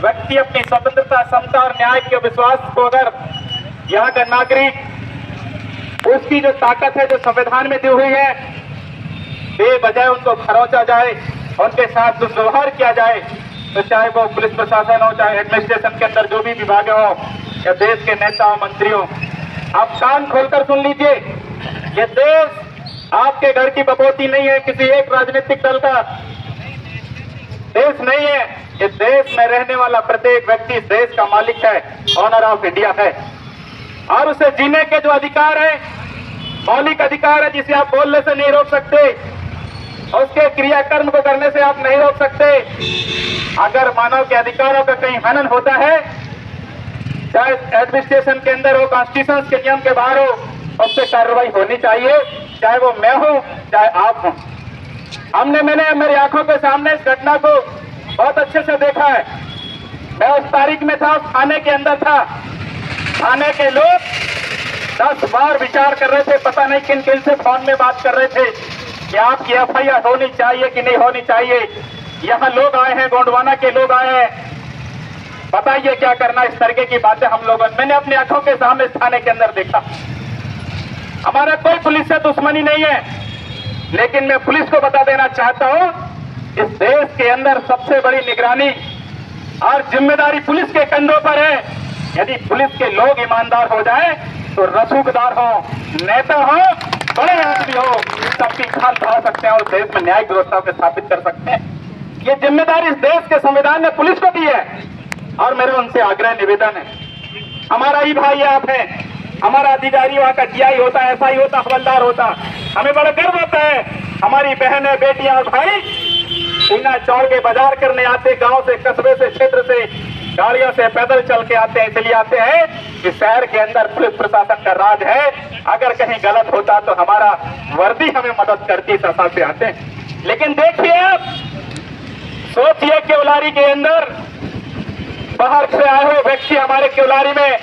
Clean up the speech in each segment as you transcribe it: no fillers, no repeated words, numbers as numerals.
व्यक्ति अपनी स्वतंत्रता, समता और न्याय के विश्वास को अगर यहाँ का नागरिक उसकी जो ताकत है जो संविधान में दी हुई है बेवजह उनको खरोंचा जाए, उनके साथ दुर्व्यवहार किया जाए, तो चाहे वो पुलिस प्रशासन हो, चाहे एडमिनिस्ट्रेशन के अंदर जो भी विभाग हो या देश के नेता हो, मंत्री हो, आप कान खोलकर सुन लीजिए। ये देश आपके घर की बपोती नहीं है, किसी एक राजनीतिक दल का देश नहीं है। ये देश में रहने वाला प्रत्येक व्यक्ति इस देश का मालिक है, ऑनर ऑफ इंडिया है, और उसे जीने के जो अधिकार है, मौलिक अधिकार है, जिसे आप बोलने से नहीं रोक सकते, उसके क्रियाकर्म को करने से आप नहीं रोक सकते। अगर मानव के अधिकारों का कहीं हनन होता है, चाहे एडमिनिस्ट्रेशन के अंदर हो, कॉन्स्टिट्यूशन के नियम के बाहर हो, उससे कार्रवाई होनी चाहिए, चाहे वो मैं हूं चाहे आप हों। मैंने मेरी आंखों के सामने इस घटना को बहुत अच्छे से देखा है। मैं उस तारीख में था, उस थाने के अंदर था। थाने के लोग 10 बार विचार कर रहे थे, पता नहीं किन किन से फोन में बात कर रहे थे कि आपकी एफआईआर होनी चाहिए कि नहीं होनी चाहिए। यहाँ लोग आए हैं, गोंडवाना के लोग आए हैं, बताइए क्या करना। इस तरीके की बातें हम लोगों मैंने अपनी आंखों के सामने इस थाने के अंदर देखा। हमारा कोई पुलिस से दुश्मनी नहीं है, लेकिन मैं पुलिस को बता देना चाहता हूं, इस देश के अंदर सबसे बड़ी निगरानी और जिम्मेदारी पुलिस के कंधों पर है। यदि पुलिस के लोग ईमानदार हो जाए तो रसूखदार हो, नेता हो, बड़े आदमी हो, सबकी खाल बढ़ा सकते हैं और देश में न्यायिक व्यवस्था को स्थापित कर सकते हैं। ये जिम्मेदारी इस देश के संविधान ने पुलिस को दी है और मेरा उनसे आग्रह निवेदन है। हमारा ही भाई आप है, हमारा अधिकारी वहां का टीआई होता है, एसआई होता, हवलदार होता, हमें बड़ा गर्व होता है। हमारी बहनें, बेटियां और भाई सीना चौड़ के बाजार करने आते, गांव से, कस्बे से, क्षेत्र से, गाड़ियों से, पैदल चल के आते हैं। इसलिए आते हैं कि शहर के अंदर पुलिस प्रशासन का राज है, अगर कहीं गलत होता तो हमारा वर्दी हमें मदद करती, सफल से आते हैं। लेकिन देखिए आप, सोचिए केवलारी के अंदर बाहर से आए हुए व्यक्ति हमारे केवलारी में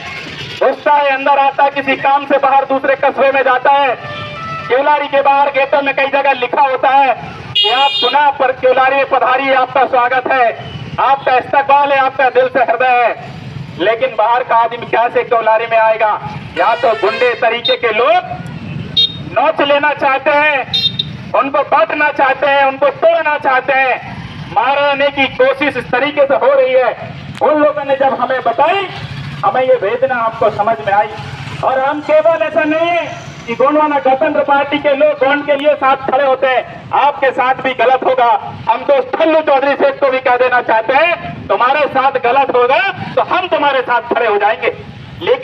घुसता है, अंदर आता है, किसी काम से बाहर दूसरे कस्बे में जाता है। केवलारी के बाहर गेटों में कई जगह लिखा होता है कि आप पुनः पर केवलारी में पधारिए, आपका स्वागत है, आपका इस्तकबाल है, आपका दिल से हृदय है। लेकिन बाहर का आदमी क्या से केवलारी में आएगा? या तो गुंडे तरीके के लोग नोच लेना चाहते हैं, उनको बांटना चाहते हैं, उनको तोड़ना चाहते हैं, मारने की कोशिश इस तरीके से हो रही है। उन लोगों ने जब हमें बताई, हमें ये वेदना हमको समझ में आई। और हम केवल ऐसा नहीं है कि गोंडवाना गणतंत्र पार्टी के लोग गोंड के लिए साथ खड़े होते हैं, आपके साथ भी गलत होगा। हम तो ठल्लू चौधरी सेठ को भी कह देना चाहते हैं, तुम्हारे साथ गलत होगा तो हम तुम्हारे साथ खड़े हो जाएंगे।